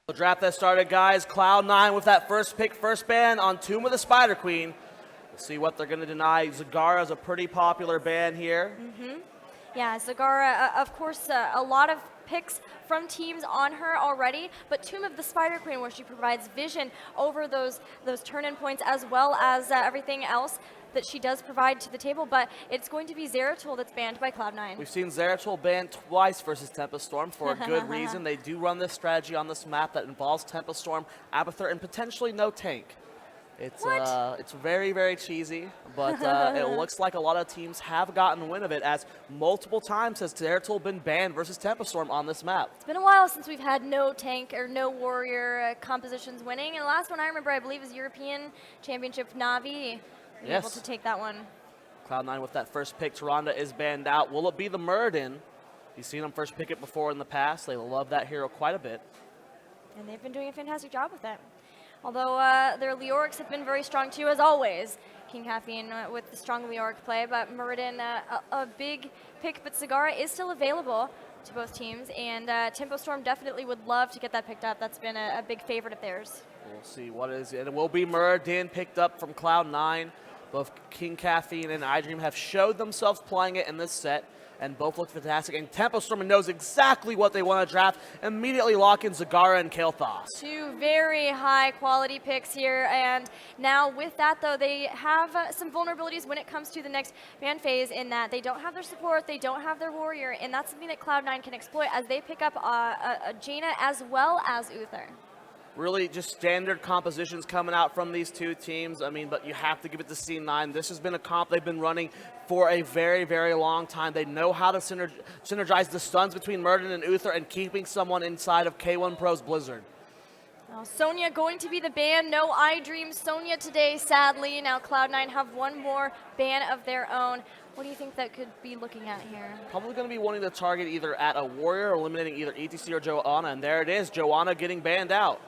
The draft that started, guys. Cloud9 with that first pick, first ban on Tomb of the Spider Queen. We'll see what they're going to deny. Zagara is a pretty popular ban here. Yeah, Zagara, of course, a lot of picks from teams on her already, but Tomb of the Spider Queen, where she provides vision over those turn-in points, as well as everything else that she does provide to the table, but it's going to be Zeratul that's banned by Cloud9. We've seen Zeratul banned twice versus TempoStorm for a good reason. They do run this strategy on this map that involves TempoStorm, Abathur, and potentially no tank. It's very, very cheesy, but it looks like a lot of teams have gotten wind of it, as multiple times has Zeratul been banned versus TempoStorm on this map. It's been a while since we've had no tank or no warrior compositions winning, and the last one I remember, I believe, is European Championship Na'Vi. Able to take that one. Cloud9 with that first pick. Tyrande is banned out. Will it be the Muradin? You've seen them first pick it before in the past. They love that hero quite a bit. And they've been doing a fantastic job with it. Although their Leorics have been very strong too, as always. King Caffeine with the strong Leoric play, but Muradin, a big pick, but Zagara is still available to both teams, and TempoStorm definitely would love to get that picked up. That's been a big favorite of theirs. We'll see what is it. It will be Muradin picked up from Cloud9. Both King Caffeine and iDream have showed themselves playing it in this set, and both look fantastic. And TempoStorm knows exactly what they want to draft. Immediately lock in Zagara and Kael'thas. Two very high quality picks here, and now with that though, they have some vulnerabilities when it comes to the next ban phase, in that they don't have their support, they don't have their warrior, and that's something that Cloud9 can exploit as they pick up a Jaina as well as Uther. Really just standard compositions coming out from these two teams. I mean, but you have to give it to C9. This has been a comp they've been running for a very, very long time. They know how to synergize the stuns between Muradin and Uther and keeping someone inside of K1 Pro's Blizzard. Now, Sonya going to be the ban. No iDream Sonya today, sadly. Now Cloud9 have one more ban of their own. What do you think that could be looking at here? Probably going to be wanting to target either at a warrior or eliminating either ETC or Joanna, and there it is, Joanna getting banned out.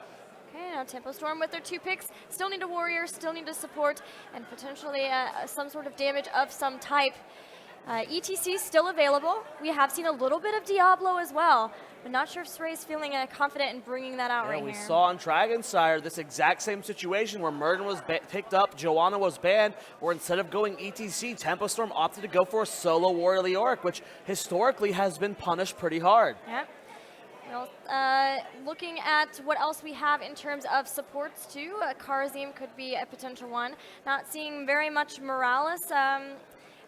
Okay, now TempoStorm with their two picks, still need a warrior, still need a support, and potentially some sort of damage of some type. ETC still available. We have seen a little bit of Diablo as well, but not sure if Sray's feeling confident in bringing that out right here. We saw on Dragonsire this exact same situation where Muradin was picked up, Joanna was banned, or instead of going ETC, TempoStorm opted to go for a solo warrior Leoric, which historically has been punished pretty hard. Yeah. Well, looking at what else we have in terms of supports too, Karazim could be a potential one. Not seeing very much Morales,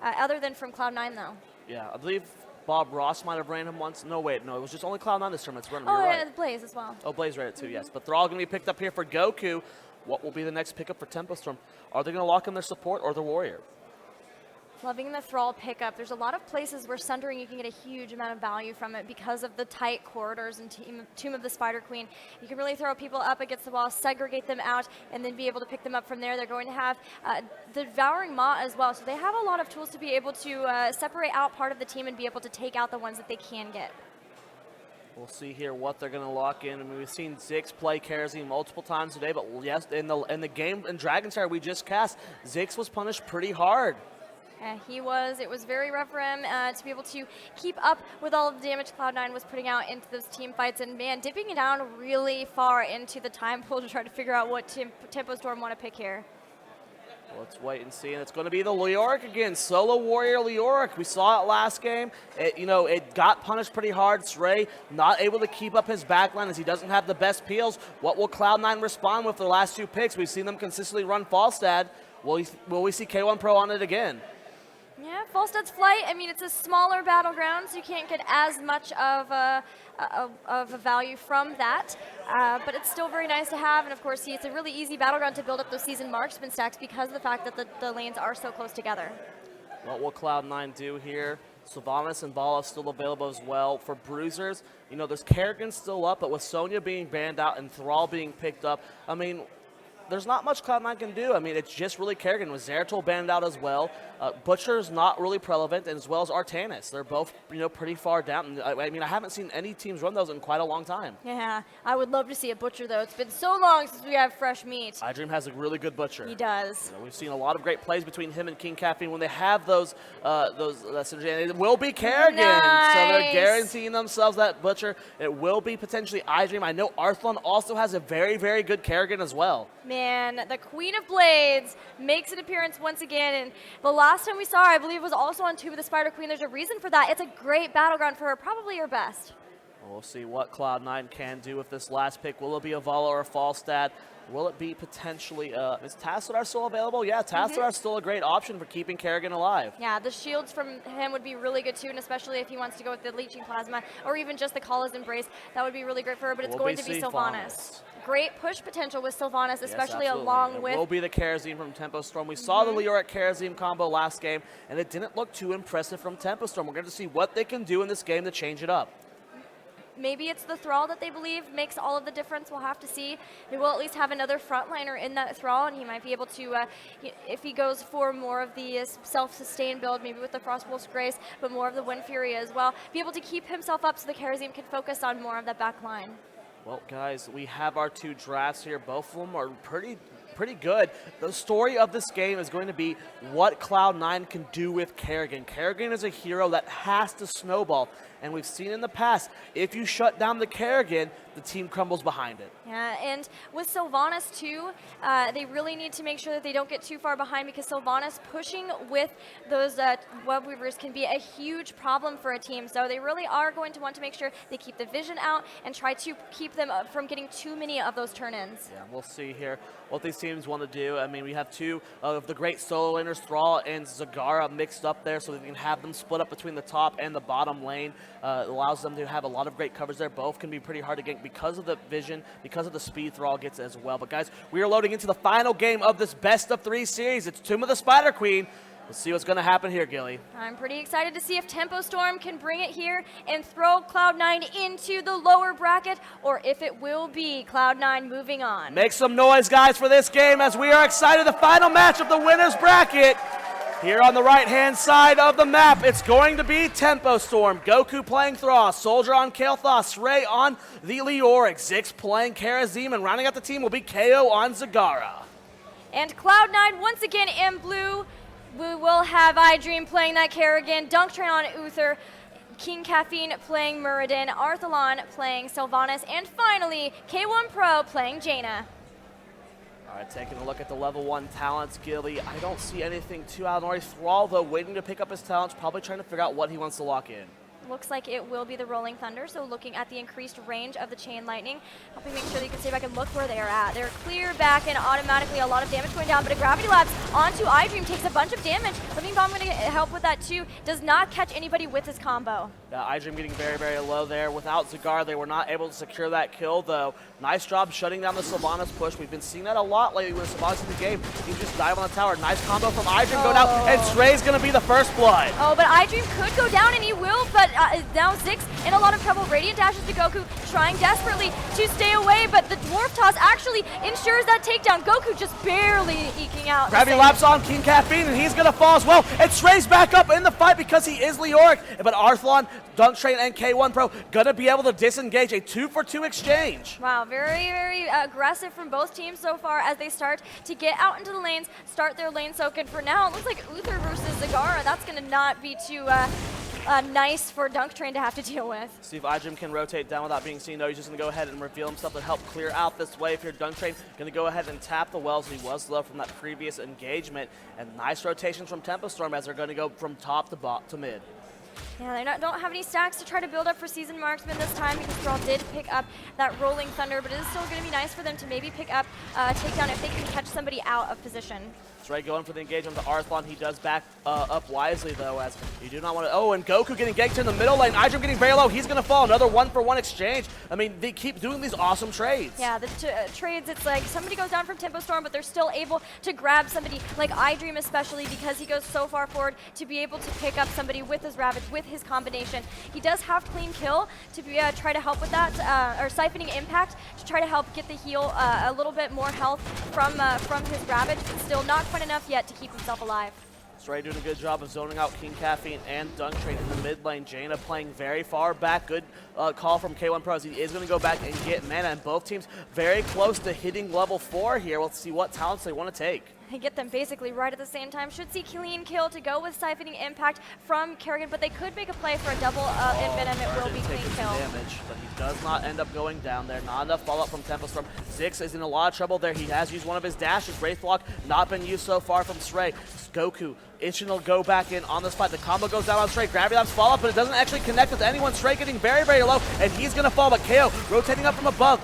other than from Cloud9 though. Yeah, I believe Bob Ross might have ran him once. No, wait, no, it was just only Cloud9 this tournament. Running. Oh, yeah, right. Blaze as well. Oh, Blaze ran it too, yes. But they're all going to be picked up here for Goku. What will be the next pickup for TempoStorm? Are they going to lock in their support or their warrior? Loving the Thrall pickup. There's a lot of places where Sundering, you can get a huge amount of value from it because of the tight corridors and Tomb of the Spider Queen. You can really throw people up against the wall, segregate them out, and then be able to pick them up from there. They're going to have the Devouring Maw as well, so they have a lot of tools to be able to separate out part of the team and be able to take out the ones that they can get. We'll see here what they're going to lock in. I mean, we've seen Ziggs play Karazim multiple times today, but yes, in the game in Dragonsire we just cast, Ziggs was punished pretty hard. He was. It was very rough for him to be able to keep up with all of the damage Cloud9 was putting out into those team fights, and man, dipping it down really far into the time pool to try to figure out what TempoStorm want to pick here. Let's wait and see, and it's going to be the Leoric again, solo warrior Leoric. We saw it last game. It got punished pretty hard. Sray not able to keep up his backline as he doesn't have the best peels. What will Cloud9 respond with the last two picks? We've seen them consistently run Falstad. Will we see K1 Pro on it again? Yeah, Falstad's Flight, I mean, it's a smaller battleground, so you can't get as much of a value from that, but it's still very nice to have, and of course, it's a really easy battleground to build up those season marksman stacks because of the fact that the lanes are so close together. What will Cloud9 do here? Sylvanas and Bala still available as well. For Bruisers, there's Kerrigan still up, but with Sonya being banned out and Thrall being picked up, I mean, there's not much Cloud9 can do. I mean, it's just really Kerrigan with Zeratul banned out as well. Butcher's not really relevant, and as well as Artanis. They're both, pretty far down. I mean, I haven't seen any teams run those in quite a long time. Yeah, I would love to see a Butcher, though. It's been so long since we have fresh meat. iDream has a really good Butcher. He does. We've seen a lot of great plays between him and King Caffeine when they have those synergy. And it will be Kerrigan. Nice. So they're guaranteeing themselves that Butcher. It will be potentially iDream. I know Arthlon also has a very, very good Kerrigan as well. Man, the Queen of Blades makes an appearance once again, and the last time we saw her, I believe, was also on Tomb of the Spider Queen. There's a reason for that. It's a great battleground for her, probably her best. We'll see what Cloud9 can do with this last pick. Will it be a Vala or a Falstad? Will it be potentially, is Tassadar still available? Yeah, Tassadar is still a great option for keeping Kerrigan alive. Yeah, the shields from him would be really good too, and especially if he wants to go with the Leeching Plasma or even just the Kala's Embrace, that would be really great for her, but it's going to be Sylvanas. Great push potential with Sylvanas, especially along with... It will be the Karazim from TempoStorm. We saw the Leoric Karazim combo last game, and it didn't look too impressive from TempoStorm. We're going to see what they can do in this game to change it up. Maybe it's the Thrall that they believe makes all of the difference. We'll have to see. They will at least have another frontliner in that Thrall, and he might be able to, if he goes for more of the self-sustained build, maybe with the Frostwolf's Grace, but more of the Wind Fury as well, be able to keep himself up so the Karazim can focus on more of that back line. Well, guys, we have our two drafts here. Both of them are pretty good. The story of this game is going to be what Cloud9 can do with Kerrigan. Kerrigan is a hero that has to snowball, and we've seen in the past, if you shut down the Kerrigan, the team crumbles behind it. Yeah, and with Sylvanas too, they really need to make sure that they don't get too far behind, because Sylvanas pushing with those web weavers can be a huge problem for a team. So they really are going to want to make sure they keep the vision out and try to keep them from getting too many of those turn-ins. Yeah, we'll see here what these teams want to do. I mean, we have two of the great solo laners, Thrall and Zagara, mixed up there, so they can have them split up between the top and the bottom lane. It allows them to have a lot of great coverage there. Both can be pretty hard to get because of the vision, because of the speed Thrall gets as well. But guys, we are loading into the final game of this best-of-3 series. It's Tomb of the Spider Queen. Let's see what's going to happen here, Gilly. I'm pretty excited to see if TempoStorm can bring it here and throw Cloud9 into the lower bracket, or if it will be Cloud9 moving on. Make some noise, guys, for this game as we are excited. The final match of the winner's bracket. Here on the right-hand side of the map, it's going to be TempoStorm, Goku playing Thrall, Soldier on Kael'thas, Ray on the Leoric, Zix playing Karazim, and rounding out the team will be KO on Zagara. And Cloud9 once again in blue. We will have iDream playing that Kerrigan, Dunktrain on Uther, King Caffeine playing Muradin, Arthalon playing Sylvanas, and finally K1 Pro playing Jaina. All right, taking a look at the level 1 talents, Gilly. I don't see anything too out of the ordinary. Thrall, though, waiting to pick up his talents, probably trying to figure out what he wants to lock in. Looks like it will be the Rolling Thunder, so looking at the increased range of the Chain Lightning, helping make sure that you can stay back and look where they are at. They're clear back and automatically a lot of damage going down, but a Gravity Lapse onto iDream takes a bunch of damage. Living Bomb going to help with that too. Does not catch anybody with his combo. iDream getting very, very low there. Without Zagar, they were not able to secure that kill, though. Nice job shutting down the Sylvanas push. We've been seeing that a lot lately when Sylvanas in the game. He just dive on the tower. Nice combo from iDream go down, and Sray's going to be the first blood. Oh, but iDream could go down, and he will, but now Zix in a lot of trouble. Radiant dashes to Goku, trying desperately to stay away, but the Dwarf Toss actually ensures that takedown. Goku just barely eking out. Gravity Lapse on King Caffeine, and he's going to fall as well. And Sray's back up in the fight because he is Leoric. But Arthalon, Dunktrain, and K1 Pro going to be able to disengage a 2-for-2 exchange. Wow, very, very aggressive from both teams so far as they start to get out into the lanes, start their lane soak. And for now, it looks like Uther versus Zagara. That's going to not be too nice for Dunktrain to have to deal with. See if iDream can rotate down without being seen. No, he's just going to go ahead and reveal himself to help clear out this wave here. Dunktrain going to go ahead and tap the wells. He was low from that previous engagement. And nice rotations from TempoStorm as they're going to go from top to mid. Yeah, they don't have any stacks to try to build up for Season Marksman this time because Thrall did pick up that Rolling Thunder, but it is still going to be nice for them to maybe pick up takedown if they can catch somebody out of position. Ray going for the engagement to Arthalon. He does back up wisely, though, as you do not want to... Oh, and Goku getting ganked in the middle lane. iDream getting very low. He's going to fall. Another 1-for-1 exchange. I mean, they keep doing these awesome trades. Yeah, the trades, it's like somebody goes down from TempoStorm, but they're still able to grab somebody like iDream especially because he goes so far forward to be able to pick up somebody with his Ravage, with his combination. He does have clean kill to be, try to help with that, or siphoning impact to try to help get the heal a little bit more health from his Ravage, but still not quite enough yet to keep himself alive. Stray doing a good job of zoning out King Caffeine and Dunk Train in the mid lane. Jaina playing very far back. Good call from K1 Pro as he is going to go back and get mana, and both teams very close to hitting level 4 here. Let's see what talents they want to take. They get them basically right at the same time. Should see clean kill to go with siphoning impact from Kerrigan, but they could make a play for a double in mid, and it will be clean kill. Damage, but he does not end up going down there. Not enough follow-up from TempoStorm. Zix is in a lot of trouble there. He has used one of his dashes. Wraith Block not been used so far from Stray. Goku itching to go back in on the spot. The combo goes down on Stray. Gravity Labs follow up, but it doesn't actually connect with anyone. Stray getting very, very low, and he's going to fall, but KO rotating up from above.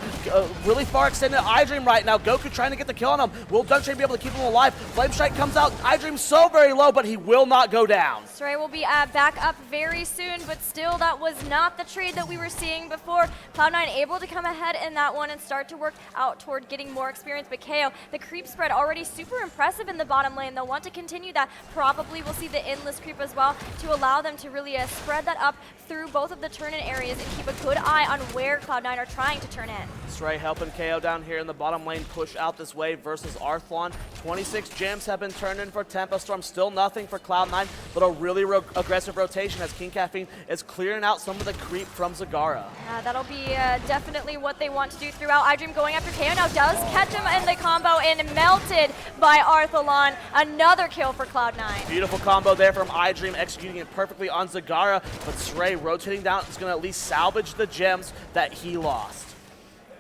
Really far extended iDream right now. Goku trying to get the kill on him. Will Dunk Train be able to keep him alive? Flame Strike comes out. iDream so very low, but he will not go down. Stray will be back up very soon, but still that was not the trade that we were seeing before. Cloud9 able to come ahead in that one and start to work out toward getting more experience, but KO, the creep spread already super impressive in the bottom lane. They'll want to continue that. Probably we'll see the endless creep as well to allow them to really spread that up through both of the turn-in areas and keep a good eye on where Cloud9 are trying to turn in. Stray helping KO down here in the bottom lane push out this wave versus Arthlon. 26 gems have been turned in for TempoStorm. Still nothing for Cloud9, but a really aggressive rotation as King Caffeine is clearing out some of the creep from Zagara. That'll be definitely what they want to do throughout. iDream going after KO now does catch him in the combo and melted by Arthlon. Another kill for Cloud9. Beautiful combo there from iDream, executing it perfectly on Zagara, but Stray rotating down is going to at least salvage the gems that he lost.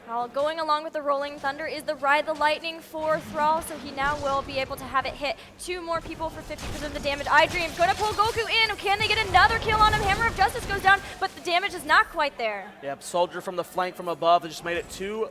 Well, going along with the Rolling Thunder is the Ride the Lightning for Thrall, so he now will be able to have it hit 2 more people for 50% of the damage. iDream's going to pull Goku in. Can they get another kill on him? Hammer of Justice goes down, but the damage is not quite there. Yep, Soldier from the flank from above. They just made it too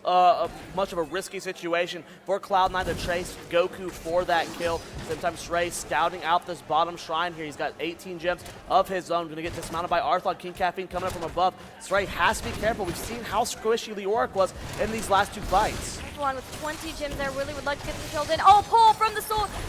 much of a risky situation for Cloud9 to chase Goku for that kill. Sometimes Stray scouting out this bottom shrine here. He's got 18 gems of his own. Going to get dismounted by Arthlon. King Caffeine coming up from above. Stray has to be careful. We've seen how squishy Leoric was in these last 2 fights. One with 20 gems there, really would like to get them killed in. Oh, pull from the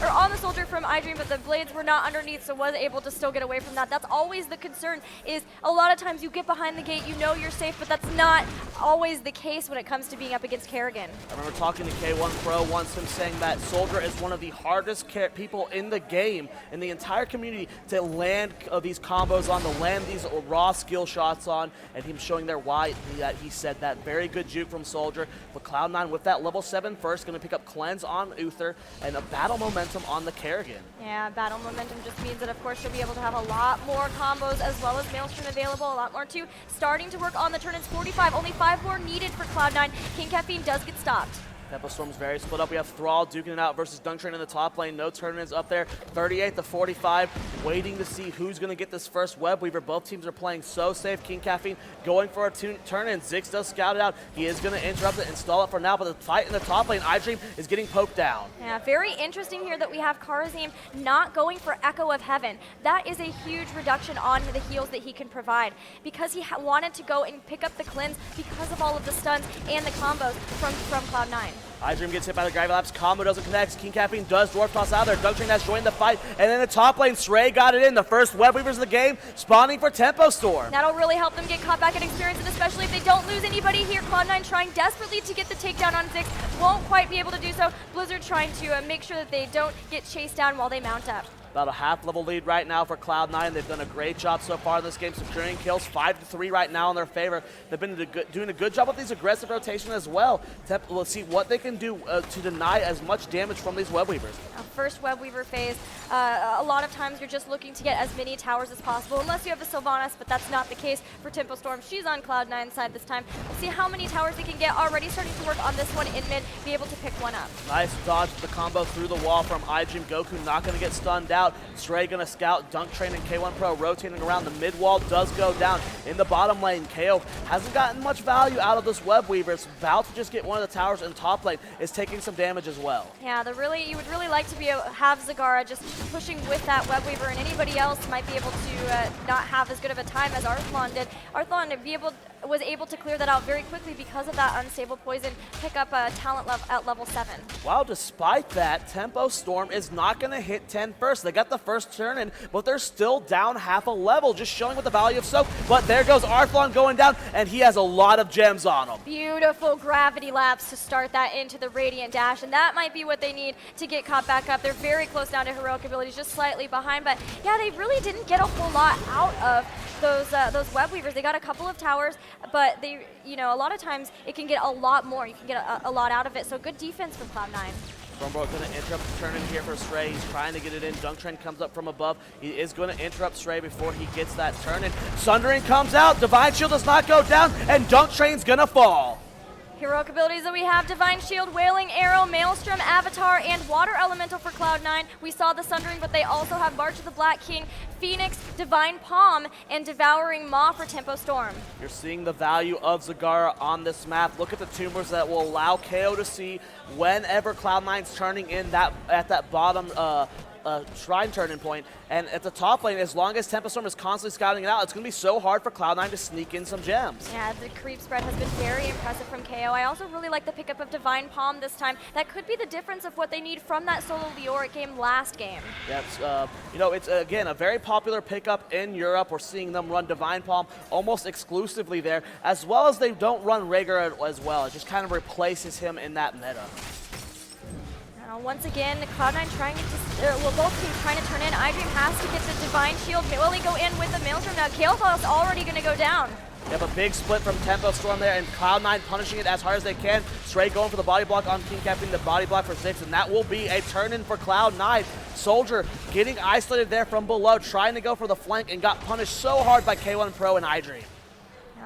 on the soldier from iDream, but the blades were not underneath, so was able to still get away from that. That's always the concern, is a lot of times you get behind the gate, you know you're safe, but that's not always the case when it comes to being up against Kerrigan. I remember talking to K1 Pro once, him saying that Soldier is one of the hardest people in the game, in the entire community, to land these combos on, to land these raw skill shots on, and him showing there why that he said that. Very good juke from Soldier, but Cloud9 with that level 7 first, going to pick up Cleanse on Uther and a battle momentum on the Kerrigan. Yeah, battle momentum just means that of course you'll be able to have a lot more combos as well as Maelstrom available, a lot more too. Starting to work on the turn, it's 45, only 5 more needed for Cloud9. King Caffeine does get stopped. TempoStorm's very split up. We have Thrall duking it out versus Dunk Train in the top lane. No tournaments up there. 38 to 45. Waiting to see who's going to get this first web weaver. Both teams are playing so safe. King Caffeine going for a turn in. Zix does scout it out. He is going to interrupt it, install it for now, but the fight in the top lane, iDream is getting poked down. Yeah, very interesting here that we have Karazim not going for Echo of Heaven. That is a huge reduction on the heals that he can provide because he wanted to go and pick up the cleanse because of all of the stuns and the combos from Cloud9. iDream gets hit by the Gravity Labs. Combo doesn't connect. King Caffeine does Dwarf Toss out there. Dunk Train has joined the fight. And in the top lane, Stray got it in. The first web weavers of the game, spawning for TempoStorm. That'll really help them get caught back in experience, and especially if they don't lose anybody here. Cloud9 trying desperately to get the takedown on Zix. Won't quite be able to do so. Blizzard trying to make sure that they don't get chased down while they mount up. About a half-level lead right now for Cloud9. They've done a great job so far in this game, securing kills 5-3 right now in their favor. They've been doing a good job with these aggressive rotations as well. Let's see what they can do to deny as much damage from these web weavers. First web weaver phase, a lot of times you're just looking to get as many towers as possible, unless you have a Sylvanas, but that's not the case for TempoStorm. She's on Cloud9 side this time. We'll see how many towers they can get. Already starting to work on this one in mid, be able to pick one up. Nice dodge the combo through the wall from iDream. Goku not going to get stunned out. Stray going to scout. Dunk Train and K1 Pro rotating around. The mid wall does go down. In the bottom lane, KO hasn't gotten much value out of this web weaver. It's about to just get one of the towers in top lane. Is taking some damage as well. Yeah, you would really like to be have Zagara just pushing with that web weaver, and anybody else might be able to not have as good of a time as Arthlon did. Arthlon was able to clear that out very quickly because of that unstable poison, pick up a talent at level 7. Wow, despite that, TempoStorm is not going to hit 10 first. They got the first turn in, but they're still down half a level, just showing what the value of soak. But there goes Arthlon going down, and he has a lot of gems on him. Beautiful gravity laps to start that into the Radiant Dash, and that might be what they need to get caught back up. They're very close down to heroic abilities, just slightly behind, but yeah, they really didn't get a whole lot out of those web weavers. They got a couple of towers, but they, you know, a lot of times it can get a lot more. You can get a lot out of it. So good defense from Cloud9. Stormbro going to interrupt the turn in here for Stray. He's trying to get it in. Dunk Train comes up from above. He is going to interrupt Stray before he gets that turn in. Sundering comes out. Divine Shield does not go down, and Dunk Train's going to fall. Heroic abilities that we have: Divine Shield, Wailing Arrow, Maelstrom, Avatar, and Water Elemental for Cloud9. We saw the Sundering, but they also have March of the Black King, Phoenix, Divine Palm, and Devouring Maw for TempoStorm. You're seeing the value of Zagara on this map. Look at the tumors that will allow KO to see whenever Cloud9's turning in at that bottom shrine turning point. And at the top lane, as long as TempoStorm is constantly scouting it out, it's going to be so hard for Cloud9 to sneak in some gems. Yeah, the creep spread has been very impressive from KO. I also really like the pickup of Divine Palm this time. That could be the difference of what they need from that solo Leoric game last game. That's, you know, it's, again, a very popular pickup in Europe. We're seeing them run Divine Palm almost exclusively there, as well as they don't run Rhaegar as well. It just kind of replaces him in that meta. Once again, Cloud9 trying to, both teams trying to turn in. iDream has to get the Divine Shield. Will he go in with the Maelstrom? Now, Kael'Thas already going to go down. You have a big split from TempoStorm there, and Cloud9 punishing it as hard as they can. Stray going for the body block on King Capping, the body block for 6, and that will be a turn-in for Cloud9. Soldier getting isolated there from below, trying to go for the flank, and got punished so hard by K1 Pro and iDream.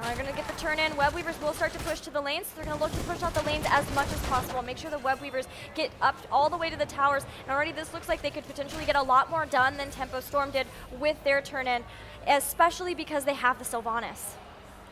They're going to get the turn in. Web Weavers will start to push to the lanes, so they're going to look to push out the lanes as much as possible. Make sure the Web Weavers get up all the way to the towers. And already this looks like they could potentially get a lot more done than TempoStorm did with their turn in, especially because they have the Sylvanas.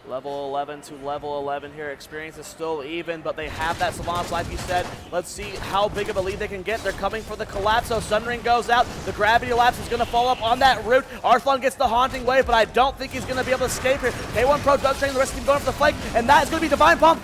Level 11 to level 11 here. Experience is still even, but they have that Sylvanas, like you said. Let's see how big of a lead they can get. They're coming for the Collapso. Sundering goes out. The Gravity Lapse is going to fall up on that route. Arthlon gets the Haunting Wave, but I don't think he's going to be able to escape here. K1 Pro does train the rest of the team going for the flank, and that is going to be Divine Palm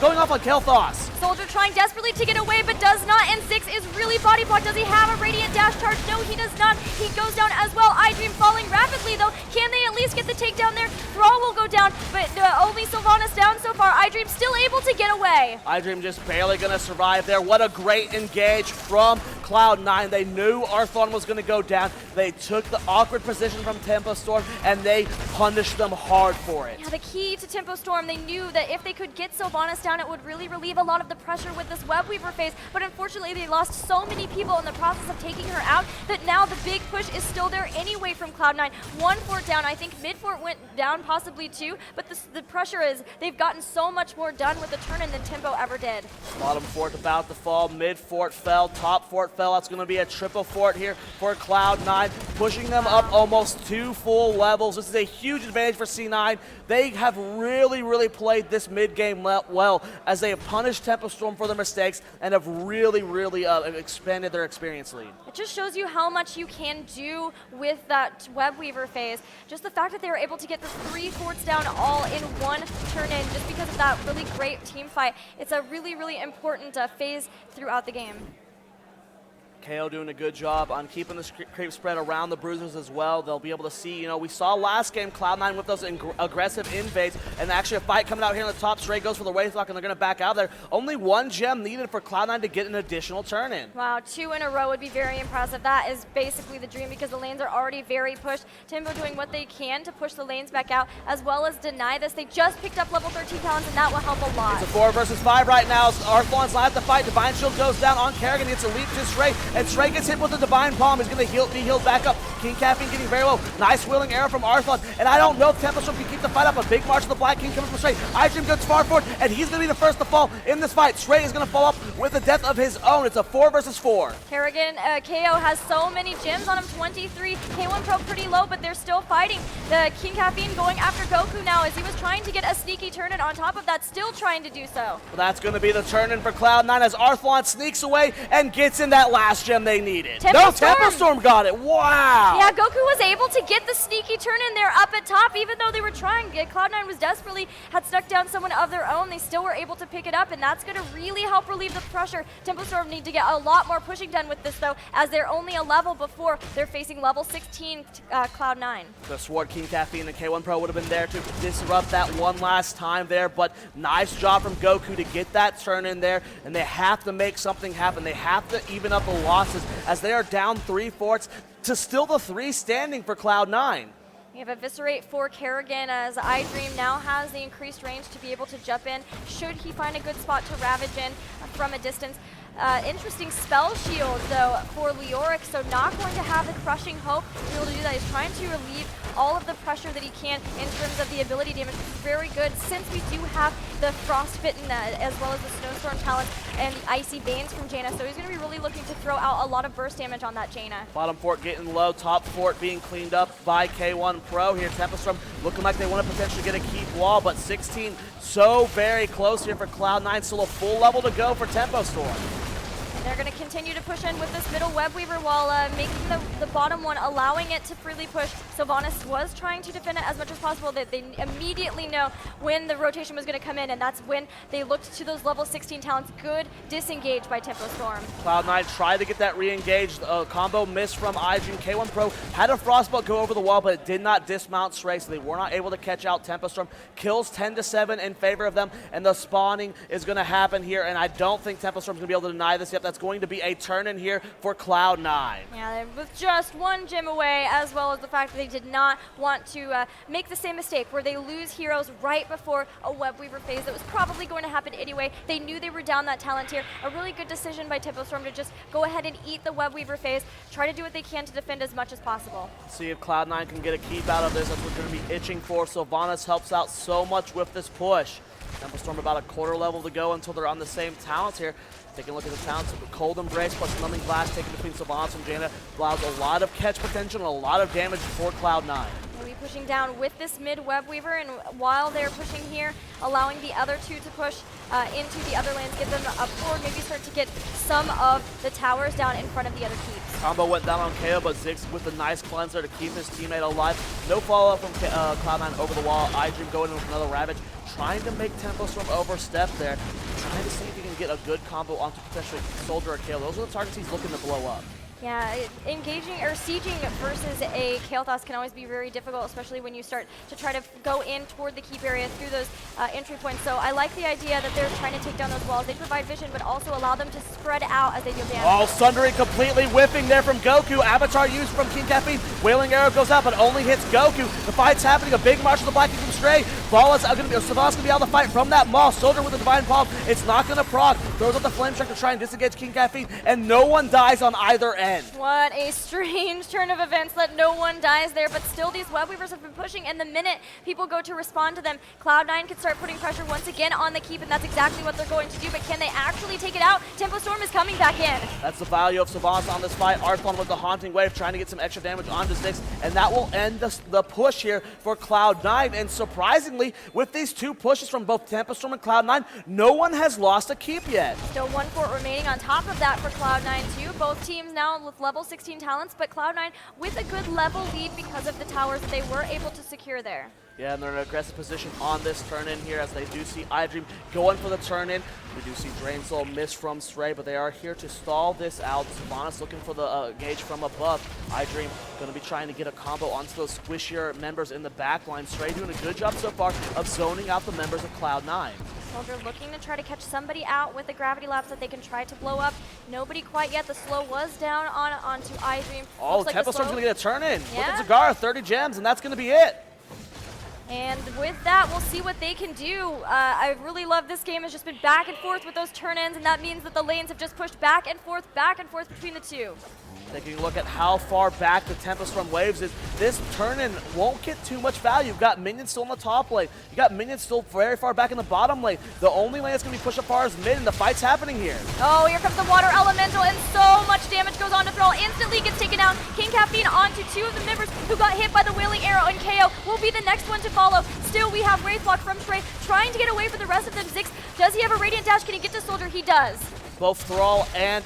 going off on Kael'Thas. Soldier trying desperately to get away, but does not, and 6 is really body blocked. Does he have a Radiant Dash charge? No, he does not. He goes down as well. iDream falling rapidly, though. Can they at least get the takedown there? Thrall will go down, but only Sylvanas down so far. iDream still able to get away. iDream just barely going to survive there. What a great engage from Cloud9. They knew Arthlon was going to go down. They took the awkward position from TempoStorm, and they punished them hard for it. Yeah, the key to TempoStorm, they knew that if they could get Sylvanas down, it would really relieve a lot of the pressure with this Web Weaver phase, but unfortunately they lost so many people in the process of taking her out that now the big push is still there anyway from Cloud9. One fort down, I think mid fort went down possibly too, but the pressure is they've gotten so much more done with the turn-in than Tempo ever did. Bottom fort about to fall, mid fort fell, top fort fell. That's going to be a triple fort here for Cloud9, pushing them up almost 2 full levels. This is a huge advantage for C9. They have really played this mid game well as they have punished TempoStorm for their mistakes and have really expanded their experience lead. It just shows you how much you can do with that Web Weaver phase. Just the fact that they were able to get the 3 forts down all in one turn-in just because of that really great team fight. It's a really important phase throughout the game. KO doing a good job on keeping the creep spread around the bruisers as well. They'll be able to see, you know, we saw last game Cloud9 with those aggressive invades, and actually a fight coming out here on the top. Stray goes for the Wraithlock, and they're going to back out there. Only 1 gem needed for Cloud9 to get an additional turn-in. Wow, 2 in a row would be very impressive. That is basically the dream because the lanes are already very pushed. Tempo doing what they can to push the lanes back out, as well as deny this. They just picked up level 13 talents, and that will help a lot. It's a 4 versus 5 right now. Arthlon's not at the fight. Divine Shield goes down on Kerrigan. He gets a leap to Stray, and Stray gets hit with the Divine Palm. He's going to be healed back up. King Caffeine getting very low. Nice Wheeling Arrow from Arthlon. And I don't know if TempoStorm can keep the fight up. A big March of the Black King coming from Stray. iDream goes far forward, and he's going to be the first to fall in this fight. Stray is going to fall up with a death of his own. It's a 4 versus 4. Kerrigan, KO has so many gems on him, 23. K1 Pro pretty low, but they're still fighting. The King Caffeine going after Goku now as he was trying to get a sneaky turn-in. On top of that, still trying to do so. Well, that's going to be the turn-in for Cloud9 as Arthlon sneaks away and gets in that last gem they needed. TempoStorm. No, TempoStorm got it. Wow. Wow. Yeah, Goku was able to get the sneaky turn in there up at top, even though they were trying. Cloud9 was desperately had stuck down someone of their own. They still were able to pick it up, and that's going to really help relieve the pressure. TempoStorm need to get a lot more pushing done with this, though, as they're only a level before they're facing level 16 Cloud9. The Sword King Caffeine and K1 Pro would have been there to disrupt that one last time there, but nice job from Goku to get that turn in there, and they have to make something happen. They have to even up the losses as they are down 3-4 to still the 3 standing for Cloud9. We have Eviscerate for Kerrigan as iDream now has the increased range to be able to jump in should he find a good spot to ravage in from a distance. Interesting spell shield though for Leoric, so not going to have the crushing hope to be able to do that. He's trying to relieve all of the pressure that he can in terms of the ability damage, which is very good since we do have the Frostbitten as well as the Snowstorm talent and the Icy Veins from Jaina, so he's going to be really looking to throw out a lot of burst damage on that Jaina. Bottom fort getting low, top fort being cleaned up by K1 Pro here. TempoStorm looking like they want to potentially get a keep wall, but 16 so very close here for Cloud9, still a full level to go for TempoStorm. And they're going to continue to push in with this middle web weaver while making the bottom one, allowing it to freely push. Sylvanas was trying to defend it as much as possible. They immediately know when the rotation was going to come in, and that's when they looked to those level 16 talents. Good disengage by TempoStorm. Cloud9 tried to get that re-engaged. Combo missed from iDream. K1 Pro had a Frostbolt go over the wall, but it did not dismount Stray, so they were not able to catch out TempoStorm. Kills 10-7 in favor of them, and the spawning is going to happen here, and I don't think TempoStorm's going to be able to deny this yet. That's going to be a turn in here for Cloud9. Yeah, with just one gem away, as well as the fact that they did not want to make the same mistake where they lose heroes right before a web weaver phase that was probably going to happen anyway. They knew they were down that talent here. A really good decision by TempoStorm to just go ahead and eat the web weaver phase, try to do what they can to defend as much as possible. See if Cloud9 can get a keep out of this. That's what we're going to be itching for. Sylvanas helps out so much with this push. TempoStorm about a quarter level to go until they're on the same talents here. Taking a look at the talents, Cold Embrace plus Numbing Blast taken between Sylvanas and Jaina allows a lot of catch potential and a lot of damage for Cloud9. We'll be pushing down with this mid web weaver, and while they're pushing here, allowing the other two to push into the other lanes, give them up forward, maybe start to get some of the towers down in front of the other keeps. Combo went down on KO, but Ziggs with a nice cleanser to keep his teammate alive. No follow-up from Cloud9 over the wall. iDream going in with another Ravage, trying to make TempoStorm overstep there, trying to see if he can get a good combo onto potentially Soldier or KO. Those are the targets he's looking to blow up. Yeah, engaging or sieging versus a Kael'thas can always be very difficult, especially when you start to try to go in toward the keep area through those entry points. So I like the idea that they're trying to take down those walls. They provide vision, but also allow them to spread out as they deal damage. Oh, Sundering completely whiffing there from Goku. Avatar used from King Caffeine. Wailing Arrow goes out, but only hits Goku. The fight's happening. A big march of the Black King from Stray. Sylvanas going to be able to fight from that Maul. Soldier with the Divine Palm. It's not going to proc. Throws up the Flame Strike to try and disengage King Caffeine, and no one dies on either end. What a strange turn of events that no one dies there, but still these web weavers have been pushing, and the minute people go to respond to them, Cloud9 can start putting pressure once again on the keep, and that's exactly what they're going to do, but can they actually take it out? TempoStorm is coming back in. That's the value of Sylvanas on this fight. Arthon with the Haunting Wave trying to get some extra damage onto Ziggs, and that will end the push here for Cloud9, and surprisingly, with these two pushes from both TempoStorm and Cloud9, no one has lost a keep yet. Still one fort remaining on top of that for Cloud9 too. Both teams now with level 16 talents, but Cloud9 with a good level lead because of the towers that they were able to secure there. Yeah, and they're in an aggressive position on this turn-in here as they do see iDream going for the turn-in. We do see Drain Soul miss from Stray, but they are here to stall this out. Sylvanas looking for the gauge from above. iDream going to be trying to get a combo onto those squishier members in the backline. Stray doing a good job so far of zoning out the members of Cloud9. Soldier looking to try to catch somebody out with the gravity lapse that they can try to blow up. Nobody quite yet. The slow was down onto iDream. Oh, like TempoStorm's going to get a turn-in. Yeah. Look at Zagara, 30 gems, and that's going to be it. And with that, we'll see what they can do. I really love this game. It's just been back and forth with those turn-ins, and that means that the lanes have just pushed back and forth between the two. Taking a look at how far back the TempoStorm waves is, this turn-in won't get too much value. You've got minions still in the top lane. You got minions still very far back in the bottom lane. The only lane that's going to be pushed up far is mid, and the fight's happening here. Oh, here comes the Water Elemental, and so much damage goes on to Thrall. Instantly gets taken out. King Caffeine onto two of the members who got hit by the Wailing Arrow, and KO will be the next one to follow. Still, we have Wraith Block from Stray trying to get away from the rest of them. Ziggs, does he have a Radiant Dash? Can he get to Soldier? He does. Both Thrall and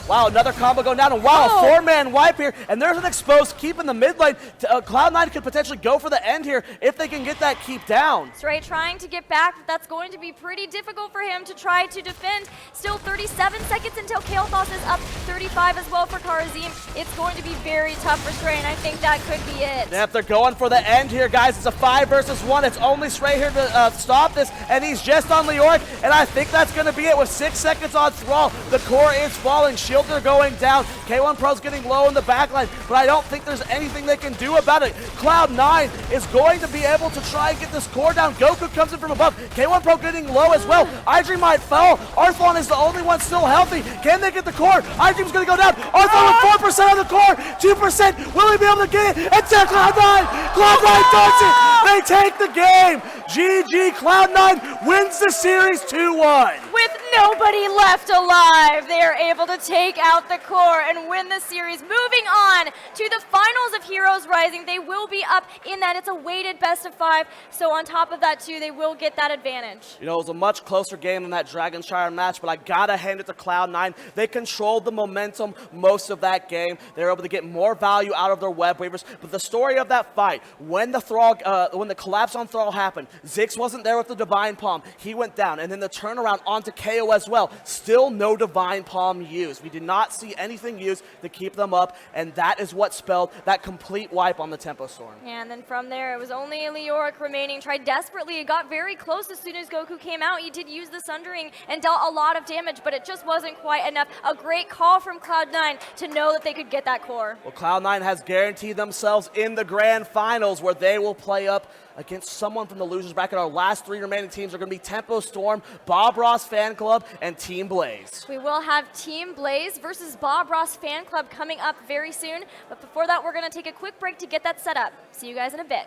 Wow, another combo going down, and wow, a four-man wipe here, and there's an exposed keep in the mid lane. Cloud9 could potentially go for the end here if they can get that keep down. That's right, trying to get back, but that's going to be pretty difficult for him to try to defend. Still 37 seconds until Kael'thas is up, 35 as well for Karazim. It's going to be very tough for Stray, and I think that could be it. Yep, they're going for the end here, guys. It's a 5 versus 1. It's only Stray here to stop this, and he's just on Leoric, and I think that's going to be it with 6 seconds on Thrall. The core is falling, shields are going down. K1 Pro's getting low in the backline, but I don't think there's anything they can do about it. Cloud9 is going to be able to try and get this core down. Goku comes in from above. K1 Pro getting low as well. iDream might fall. Arthlon is the only one still healthy. Can they get the core? iDream's going to go down. Arthlon with 4% of the core. 2%. Will he be able to get it? It's Cloud9. Cloud9 does it. They take the game. GG. Cloud9 wins the series 2-1. With nobody left alive, they are able to take out the core and win the series. Moving on to the finals of Heroes Rising. They will be up in that. It's a weighted best of 5. So on top of that too, they will get that advantage. You know, it was a much closer game than that Dragonshire match, but I gotta hand it to Cloud9. They controlled the momentum most of that game. They were able to get more value out of their web waivers. But the story of that fight, when the collapse on Thrall happened, Ziggs wasn't there with the Divine Palm. He went down, and then the turnaround onto KO as well. Still no Divine Palm used. We did not see anything used to keep them up, and that is what spelled that complete wipe on the TempoStorm. Yeah, and then from there, it was only Leoric remaining. Tried desperately. It got very close as soon as Goku came out. He did use the Sundering and dealt a lot of damage, but it just wasn't quite enough. A great call from Cloud9 to know that they could get that core. Well, Cloud9 has guaranteed themselves in the grand finals, where they will play up against someone from the losers bracket. Our last 3 remaining teams are going to be TempoStorm, Bob Ross Fan Club, and Team Blaze. We will have Team Blaze versus Bob Ross Fan Club coming up very soon. But before that, we're going to take a quick break to get that set up. See you guys in a bit.